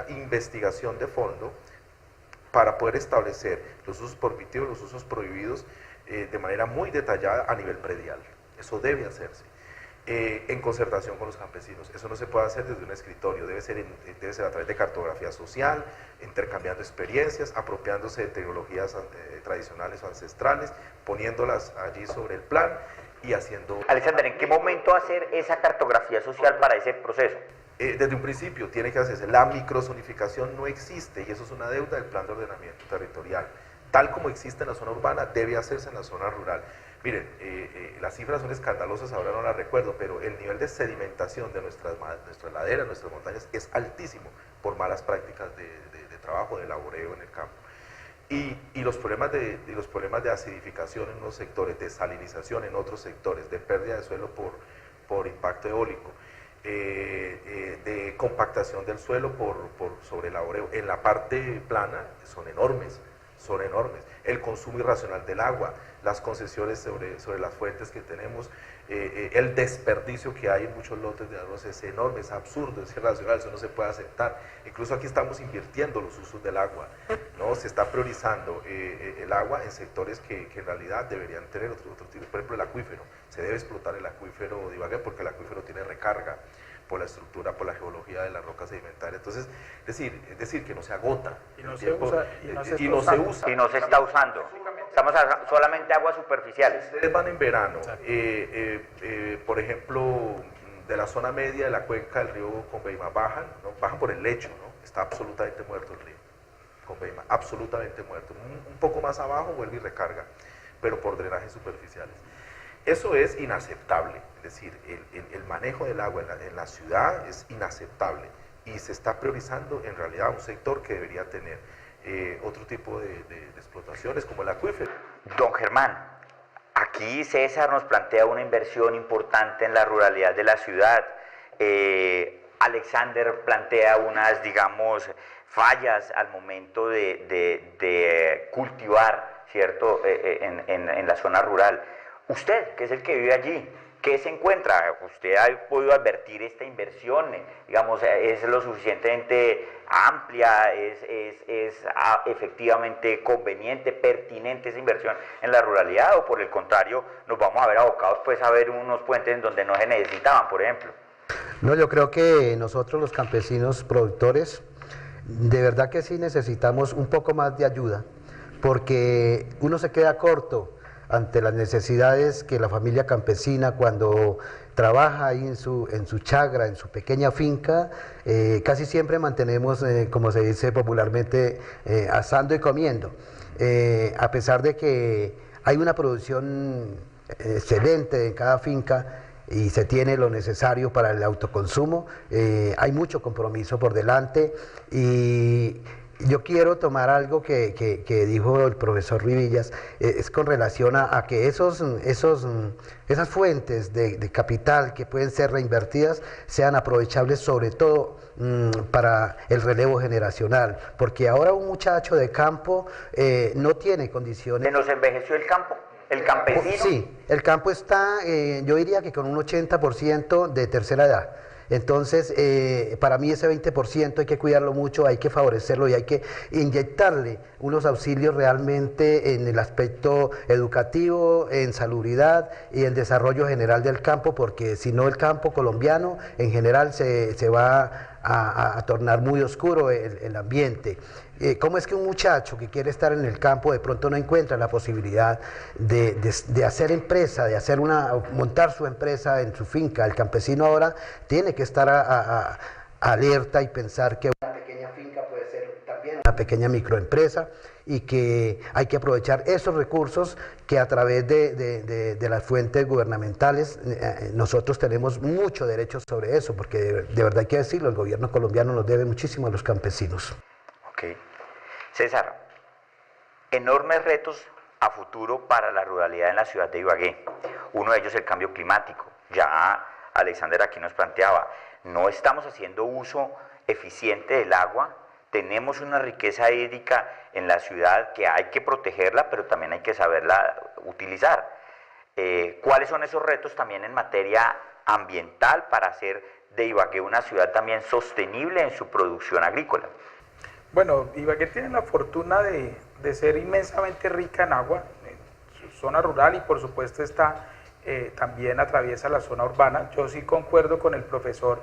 S3: investigación de fondo para poder establecer los usos permitidos, los usos prohibidos de manera muy detallada a nivel predial. Eso debe hacerse. En concertación con los campesinos. Eso no se puede hacer desde un escritorio, debe ser a través de cartografía social, intercambiando experiencias, apropiándose de tecnologías tradicionales o ancestrales, poniéndolas allí sobre el plan y haciendo...
S1: Alexander, ¿en qué momento hacer esa cartografía social para ese proceso?
S3: Desde un principio tiene que hacerse. La microzonificación no existe y eso es una deuda del plan de ordenamiento territorial. Tal como existe en la zona urbana, debe hacerse en la zona rural. Miren, las cifras son escandalosas, ahora no las recuerdo, pero el nivel de sedimentación de nuestras laderas, nuestras montañas, es altísimo por malas prácticas de trabajo, de laboreo en el campo. Y los problemas de acidificación en unos sectores, de salinización en otros sectores, de pérdida de suelo por impacto eólico, de compactación del suelo por sobrelaboreo, en la parte plana son enormes. El consumo irracional del agua, las concesiones sobre las fuentes que tenemos, el desperdicio que hay en muchos lotes de arroz es enorme, es absurdo, es irracional, eso no se puede aceptar. Incluso aquí estamos invirtiendo los usos del agua, ¿no? Se está priorizando el agua en sectores que en realidad deberían tener otro tipo. Por ejemplo, el acuífero, se debe explotar el acuífero de Ibagué porque el acuífero tiene recarga por la estructura, por la geología de las rocas sedimentarias. Entonces, es decir, que no se agota.
S2: Y no se usa.
S1: Y no se está usando. Estamos solamente aguas superficiales.
S3: Ustedes van en verano, por ejemplo, de la zona media de la cuenca del río Conveima, bajan por el lecho, ¿no? Está absolutamente muerto el río Conveima, absolutamente muerto. Un poco más abajo vuelve y recarga, pero por drenajes superficiales. Eso es inaceptable, es decir, el manejo del agua en la ciudad es inaceptable y se está priorizando en realidad un sector que debería tener otro tipo de explotaciones como el acuífero.
S1: Don Germán, aquí César nos plantea una inversión importante en la ruralidad de la ciudad. Alexander plantea unas, digamos, fallas al momento de cultivar, ¿cierto?, en la zona rural. Usted, que es el que vive allí, ¿qué se encuentra? ¿Usted ha podido advertir esta inversión? Digamos, ¿es lo suficientemente amplia? ¿Es efectivamente conveniente, pertinente esa inversión en la ruralidad? ¿O por el contrario, nos vamos a ver abocados pues, a ver unos puentes en donde no se necesitaban, por ejemplo?
S4: No, yo creo que nosotros los campesinos productores, de verdad que sí necesitamos un poco más de ayuda, porque uno se queda corto ante las necesidades que la familia campesina cuando trabaja ahí en su chagra, en su pequeña finca, casi siempre mantenemos, como se dice popularmente, asando y comiendo. A pesar de que hay una producción excelente en cada finca y se tiene lo necesario para el autoconsumo, hay mucho compromiso por delante y Yo quiero tomar algo que dijo el profesor Rivillas, es con relación a que esas fuentes de capital que pueden ser reinvertidas sean aprovechables sobre todo para el relevo generacional, porque ahora un muchacho de campo no tiene condiciones.
S1: ¿Se nos envejeció el campo? ¿El campesino?
S4: Sí, el campo está, yo diría que con un 80% de tercera edad. Entonces, para mí ese 20% hay que cuidarlo mucho, hay que favorecerlo y hay que inyectarle unos auxilios realmente en el aspecto educativo, en salubridad y en desarrollo general del campo, porque si no el campo colombiano en general se va a tornar muy oscuro el ambiente. ¿Cómo es que un muchacho que quiere estar en el campo de pronto no encuentra la posibilidad de hacer empresa, de montar su empresa en su finca? El campesino ahora tiene que estar alerta y pensar que una pequeña finca puede ser también una pequeña microempresa y que hay que aprovechar esos recursos que a través de las fuentes gubernamentales nosotros tenemos mucho derecho sobre eso, porque de verdad hay que decirlo, el gobierno colombiano nos debe muchísimo a los campesinos.
S1: Ok. César, enormes retos a futuro para la ruralidad en la ciudad de Ibagué. Uno de ellos el cambio climático. Ya Alexander aquí nos planteaba, no estamos haciendo uso eficiente del agua, tenemos una riqueza hídrica en la ciudad que hay que protegerla, pero también hay que saberla utilizar. ¿Cuáles son esos retos también en materia ambiental para hacer de Ibagué una ciudad también sostenible en su producción agrícola?
S2: Bueno, Ibagué tiene la fortuna de ser inmensamente rica en agua, en su zona rural, y por supuesto también atraviesa la zona urbana. Yo sí concuerdo con el profesor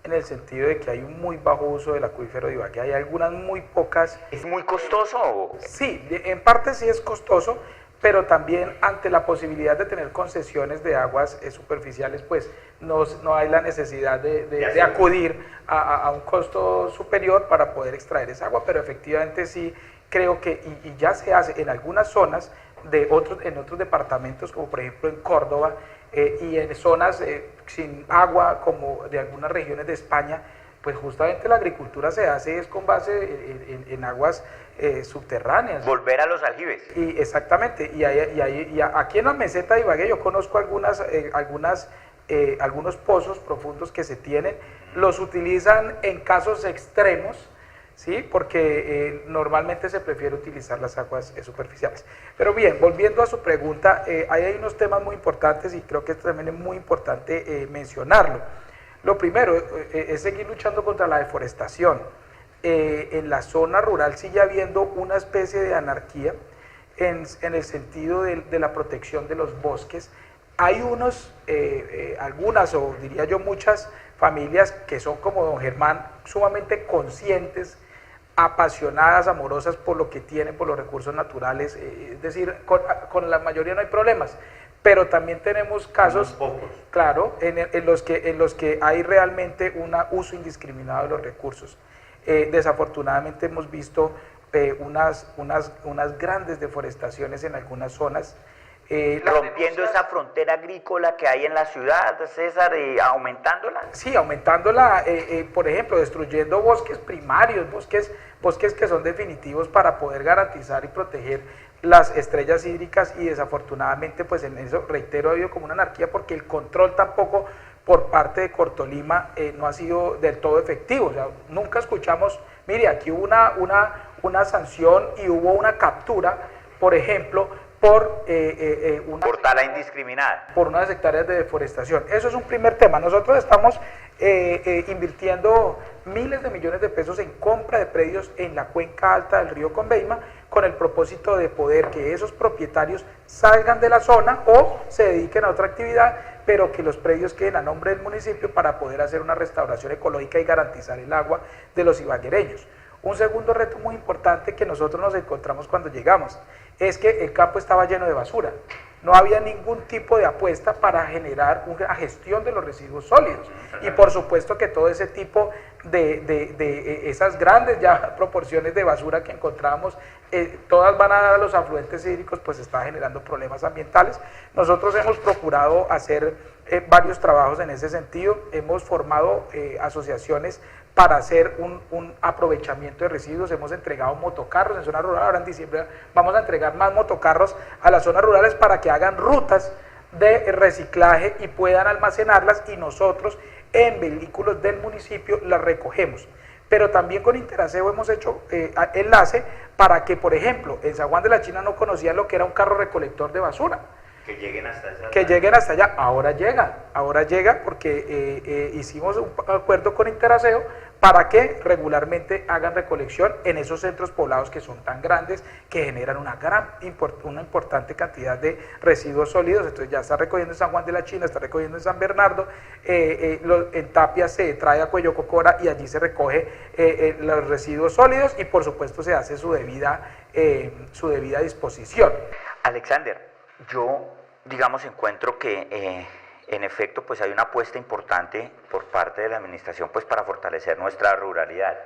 S2: en el sentido de que hay un muy bajo uso del acuífero de Ibagué, hay algunas muy pocas.
S1: ¿Es muy costoso?
S2: Sí, en parte sí es costoso, pero también ante la posibilidad de tener concesiones de aguas superficiales, pues no hay la necesidad de acudir a un costo superior para poder extraer esa agua, pero efectivamente sí creo que, y ya se hace en algunas zonas en otros departamentos, como por ejemplo en Córdoba, y en zonas sin agua, como de algunas regiones de España, pues justamente la agricultura se hace es con base en aguas subterráneas.
S1: Volver a los aljibes.
S2: Y exactamente, y aquí en la meseta de Ibagué yo conozco algunos pozos profundos que se tienen, los utilizan en casos extremos, ¿sí? Porque normalmente se prefiere utilizar las aguas superficiales. Pero bien, volviendo a su pregunta, hay unos temas muy importantes y creo que también es muy importante mencionarlo. Lo primero es seguir luchando contra la deforestación. En la zona rural sigue habiendo una especie de anarquía en el sentido de la protección de los bosques. Hay algunas, o diría yo muchas familias que son como don Germán, sumamente conscientes, apasionadas, amorosas por lo que tienen, por los recursos naturales, es decir, con la mayoría no hay problemas. Pero también tenemos casos, claro, en los que hay realmente un uso indiscriminado de los recursos. Desafortunadamente hemos visto unas grandes deforestaciones en algunas zonas.
S1: Rompiendo esa frontera agrícola que hay en la ciudad, César, y aumentándola.
S2: Sí, aumentándola, por ejemplo, destruyendo bosques primarios, bosques que son definitivos para poder garantizar y proteger las estrellas hídricas, y desafortunadamente pues en eso, reitero, ha habido como una anarquía porque el control tampoco por parte de Cortolima no ha sido del todo efectivo. O sea, nunca escuchamos, mire, aquí hubo una sanción y hubo una captura, por ejemplo, por
S1: tala indiscriminada,
S2: por unas hectáreas de deforestación. Eso es un primer tema. Nosotros estamos invirtiendo miles de millones de pesos en compra de predios en la cuenca alta del río Conveima, con el propósito de poder que esos propietarios salgan de la zona o se dediquen a otra actividad, pero que los predios queden a nombre del municipio para poder hacer una restauración ecológica y garantizar el agua de los ibaguereños. Un segundo reto muy importante que nosotros nos encontramos cuando llegamos es que el campo estaba lleno de basura. No había ningún tipo de apuesta para generar una gestión de los residuos sólidos. Y por supuesto que todo ese tipo de esas grandes ya proporciones de basura que encontrábamos, todas van a dar a los afluentes hídricos, pues está generando problemas ambientales. Nosotros hemos procurado hacer varios trabajos en ese sentido. Hemos formado asociaciones para hacer un aprovechamiento de residuos. Hemos entregado motocarros en zona rural, ahora en diciembre vamos a entregar más motocarros a las zonas rurales para que hagan rutas de reciclaje y puedan almacenarlas, y nosotros en vehículos del municipio las recogemos. Pero también con Interaseo hemos hecho enlace para que, por ejemplo, en San Juan de la China no conocían lo que era un carro recolector de basura.
S1: Que lleguen hasta allá.
S2: Que lleguen hasta allá. Ahora llega porque hicimos un acuerdo con Interaseo para que regularmente hagan recolección en esos centros poblados que son tan grandes, que generan una importante cantidad de residuos sólidos. Entonces ya está recogiendo en San Juan de la China, está recogiendo en San Bernardo, en Tapia se trae a Cuello Cocora y allí se recoge los residuos sólidos, y por supuesto se hace su debida disposición.
S1: Alexander, yo, digamos, encuentro que en efecto, pues hay una apuesta importante por parte de la administración, pues para fortalecer nuestra ruralidad.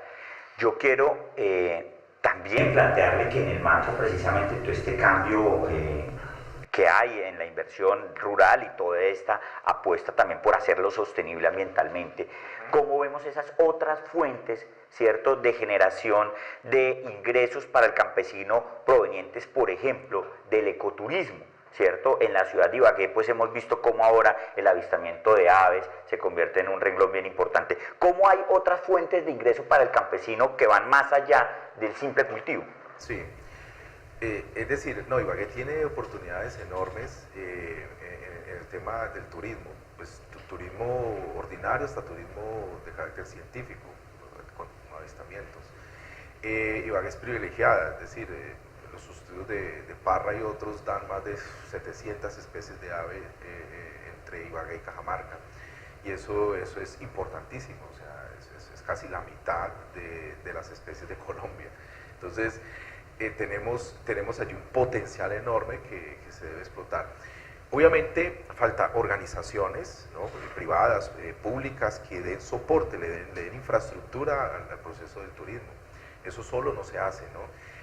S1: Yo quiero también plantearle que en el marco precisamente de todo este cambio que hay en la inversión rural y toda esta apuesta también por hacerlo sostenible ambientalmente, ¿cómo vemos esas otras fuentes, cierto, de generación de ingresos para el campesino provenientes, por ejemplo, del ecoturismo? ¿Cierto? En la ciudad de Ibagué pues hemos visto cómo ahora el avistamiento de aves se convierte en un renglón bien importante. ¿Cómo hay otras fuentes de ingreso para el campesino que van más allá del simple cultivo?
S3: Sí, es decir, no, Ibagué tiene oportunidades enormes en el tema del turismo, pues turismo ordinario hasta turismo de carácter científico, con avistamientos. Ibagué es privilegiada, es decir, los estudios de Parra y otros dan más de 700 especies de ave entre Ibagué y Cajamarca, y eso es importantísimo, o sea, es casi la mitad de las especies de Colombia. Entonces tenemos allí un potencial enorme que se debe explotar. Obviamente falta organizaciones, ¿no?, privadas, públicas, que den soporte, le den infraestructura al proceso del turismo. Eso solo no se hace, ¿no?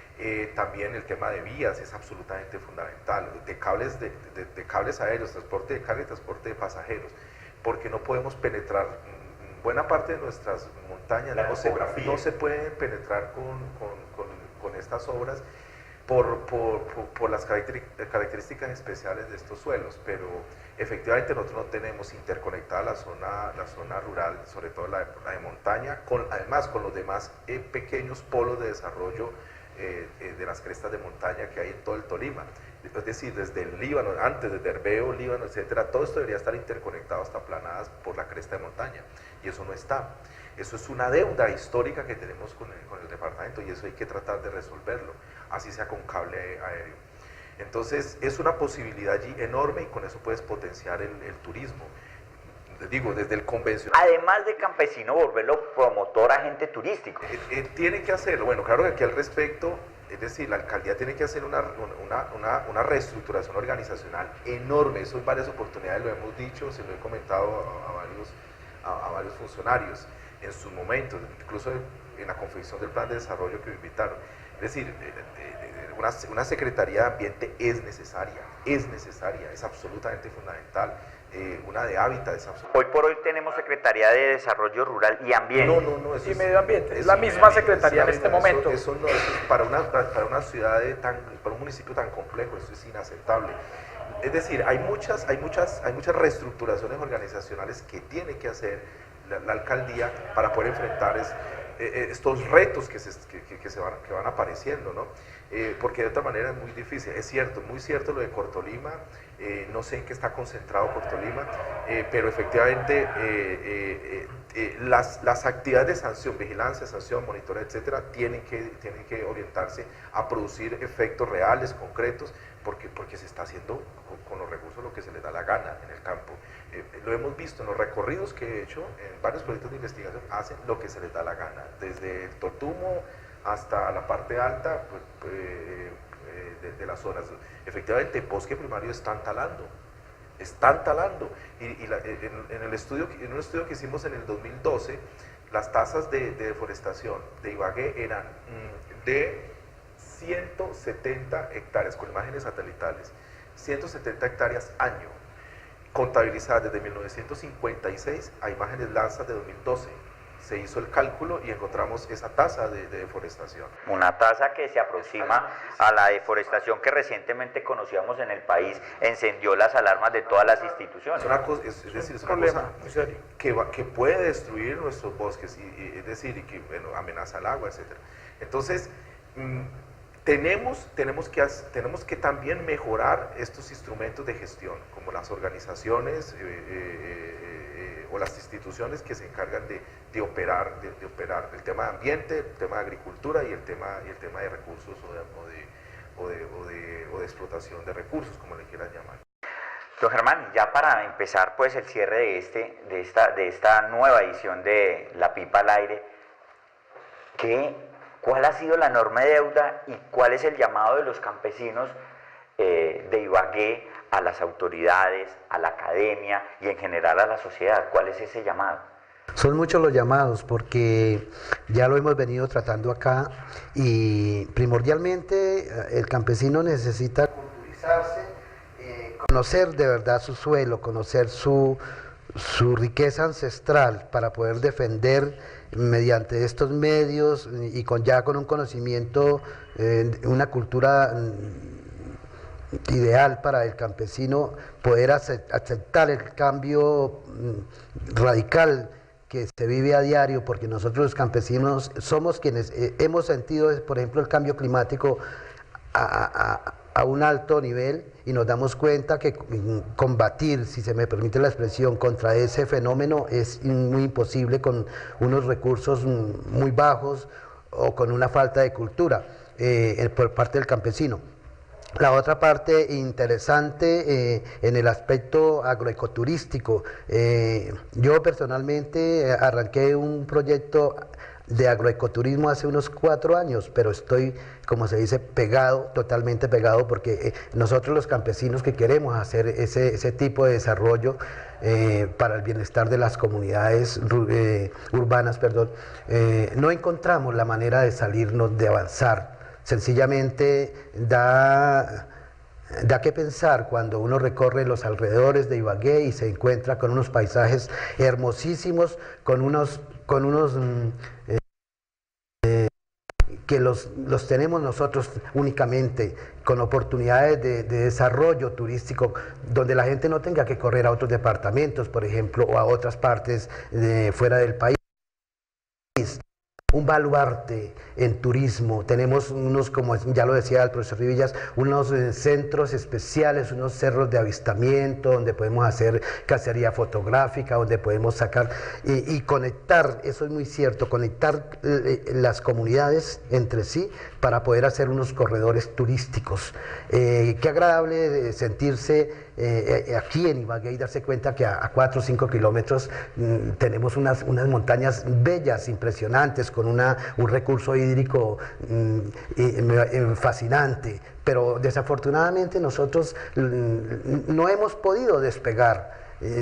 S3: También el tema de vías es absolutamente fundamental, de cables aéreos, transporte de carga y transporte de pasajeros, porque no podemos penetrar, buena parte de nuestras montañas no se pueden penetrar con estas obras por las características especiales de estos suelos, pero efectivamente nosotros no tenemos interconectada la zona rural, sobre todo la de montaña, además con los demás pequeños polos de desarrollo de las crestas de montaña que hay en todo el Tolima. Es decir, desde el Líbano, antes de Herbeo, Líbano, etcétera, todo esto debería estar interconectado hasta planadas por la cresta de montaña, y eso no está. Eso es una deuda histórica que tenemos con el departamento, y eso hay que tratar de resolverlo, así sea con cable aéreo. Entonces es una posibilidad allí enorme, y con eso puedes potenciar el turismo. Digo, desde el convencional.
S1: Además de campesino, volverlo promotor, agente turístico.
S3: Tiene que hacerlo. Bueno, claro que aquí al respecto, es decir, la alcaldía tiene que hacer una reestructuración organizacional enorme. Eso en varias oportunidades lo hemos dicho, se lo he comentado a varios funcionarios en sus momentos, incluso en la confección del plan de desarrollo que me invitaron. Es decir, una Secretaría de Ambiente es necesaria, es absolutamente fundamental. Una de Hábitat es absolutamente.
S1: Hoy por hoy tenemos Secretaría de Desarrollo Rural y Ambiente.
S3: No, eso
S2: y Medio Ambiente, es la misma Secretaría en este momento.
S3: Eso para una ciudad para un municipio tan complejo, eso es inaceptable. Es decir, hay muchas reestructuraciones organizacionales que tiene que hacer la alcaldía para poder enfrentar estos retos que van apareciendo, ¿no? Porque de otra manera es muy difícil. Es cierto, muy cierto lo de Cortolima, no sé en qué está concentrado Cortolima, pero efectivamente las actividades de sanción, vigilancia, sanción, monitoreo, etcétera, tienen que orientarse a producir efectos reales, concretos, porque se está haciendo con los recursos lo que se les da la gana en el campo. Lo hemos visto en los recorridos que he hecho, en varios proyectos de investigación, hacen lo que se les da la gana, desde el Totumo hasta la parte alta de las zonas. Efectivamente, bosque primario están talando, en un estudio que hicimos en el 2012, las tasas de deforestación de Ibagué eran de 170 hectáreas, con imágenes satelitales, 170 hectáreas año, contabilizadas desde 1956 a imágenes lanzas de 2012. se hizo el cálculo y encontramos esa tasa de deforestación.
S1: Una tasa que se aproxima a la deforestación que recientemente conocíamos en el país, encendió las alarmas de todas las instituciones.
S3: Es decir, es una cosa que puede destruir nuestros bosques, es decir, y que bueno, amenaza el agua, etc. Entonces, tenemos que también mejorar estos instrumentos de gestión, como las organizaciones o las instituciones que se encargan de operar el tema de ambiente, el tema de agricultura y el tema de recursos o de explotación de recursos, como le quieran llamar.
S1: Don Germán, ya para empezar pues el cierre de esta nueva edición de La Pipa al Aire, ¿cuál ha sido la enorme deuda y cuál es el llamado de los campesinos de Ibagué a las autoridades, a la academia y en general a la sociedad? ¿Cuál es ese llamado?
S4: Son muchos los llamados porque ya lo hemos venido tratando acá y primordialmente el campesino necesita culturizarse, conocer de verdad su suelo, conocer su riqueza ancestral para poder defender mediante estos medios y con un conocimiento, una cultura ideal para el campesino poder aceptar el cambio radical que se vive a diario, porque nosotros los campesinos somos quienes hemos sentido, por ejemplo, el cambio climático a un alto nivel y nos damos cuenta que combatir, si se me permite la expresión, contra ese fenómeno es muy imposible con unos recursos muy bajos o con una falta de cultura por parte del campesino. La otra parte interesante en el aspecto agroecoturístico, yo personalmente arranqué un proyecto de agroecoturismo hace unos 4 años, pero estoy, como se dice, totalmente pegado, porque nosotros los campesinos que queremos hacer ese tipo de desarrollo para el bienestar de las comunidades urbanas, no encontramos la manera de salirnos, de avanzar. Sencillamente da que pensar cuando uno recorre los alrededores de Ibagué y se encuentra con unos paisajes hermosísimos, con unos que los tenemos nosotros únicamente, con oportunidades de desarrollo turístico, donde la gente no tenga que correr a otros departamentos, por ejemplo, o a otras partes fuera del país. Un baluarte en turismo, tenemos unos, como ya lo decía el profesor Rivillas, unos centros especiales, unos cerros de avistamiento, donde podemos hacer cacería fotográfica, donde podemos sacar y conectar, eso es muy cierto, conectar las comunidades entre sí para poder hacer unos corredores turísticos. Qué agradable sentirse aquí en Ibagué y darse cuenta que a 4 o 5 kilómetros tenemos unas montañas bellas, impresionantes, con un recurso hídrico fascinante, pero desafortunadamente nosotros no hemos podido despegar,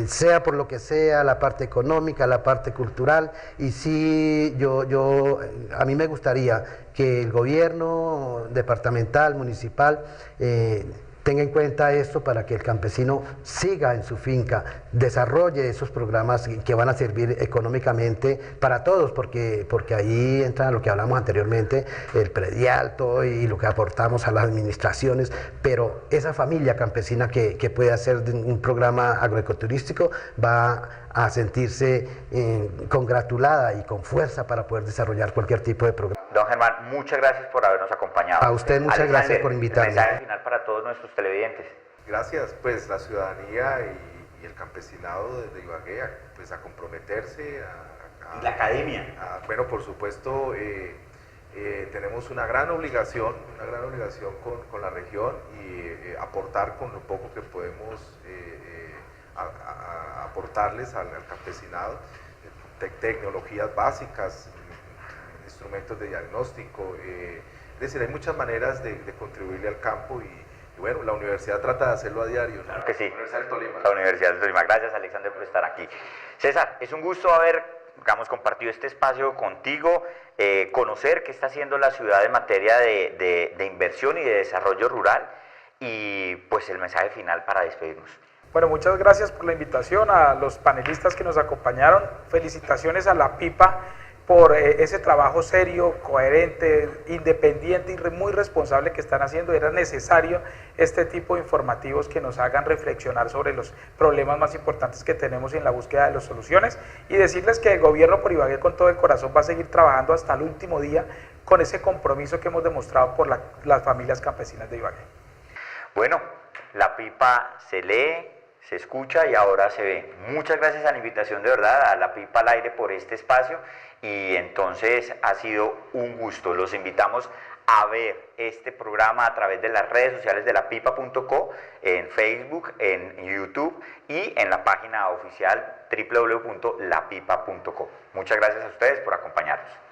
S4: sea por lo que sea, la parte económica, la parte cultural, y sí, a mí me gustaría que el gobierno departamental, municipal, tenga en cuenta esto para que el campesino siga en su finca, desarrolle esos programas que van a servir económicamente para todos, porque ahí entra lo que hablamos anteriormente, el predial, todo y lo que aportamos a las administraciones, pero esa familia campesina que puede hacer un programa agroecoturístico va a sentirse congratulada y con fuerza para poder desarrollar cualquier tipo de programa.
S1: Don Germán, muchas gracias por habernos acompañado.
S4: A usted muchas gracias por invitarme.
S1: Mensaje final para todos nuestros televidentes.
S3: Gracias, pues la ciudadanía y el campesinado de Ibagué, pues a comprometerse,
S1: ¿Y la academia?
S3: Bueno, por supuesto, tenemos una gran obligación con la región y aportar con lo poco que podemos aportarles al campesinado, tecnologías básicas, instrumentos de diagnóstico, es decir, hay muchas maneras de contribuirle al campo y bueno, la universidad trata de hacerlo a diario, ¿no?
S1: Claro que sí.
S3: La Universidad del Tolima.
S1: La Universidad del Tolima. Gracias, Alexander, por estar aquí. César, es un gusto haber compartido este espacio contigo, conocer qué está haciendo la ciudad en materia de inversión y de desarrollo rural y pues el mensaje final para despedirnos.
S2: Bueno, muchas gracias por la invitación a los panelistas que nos acompañaron. Felicitaciones a la PIPA por ese trabajo serio, coherente, independiente y muy responsable que están haciendo. Era necesario este tipo de informativos que nos hagan reflexionar sobre los problemas más importantes que tenemos en la búsqueda de las soluciones, y decirles que el gobierno por Ibagué con todo el corazón va a seguir trabajando hasta el último día con ese compromiso que hemos demostrado por las familias campesinas de Ibagué.
S1: Bueno, la pipa se lee, se escucha y ahora se ve. Muchas gracias a la invitación, de verdad, a la pipa al aire por este espacio, y entonces ha sido un gusto. Los invitamos a ver este programa a través de las redes sociales de lapipa.co, en Facebook, en YouTube y en la página oficial www.lapipa.co. Muchas gracias a ustedes por acompañarnos.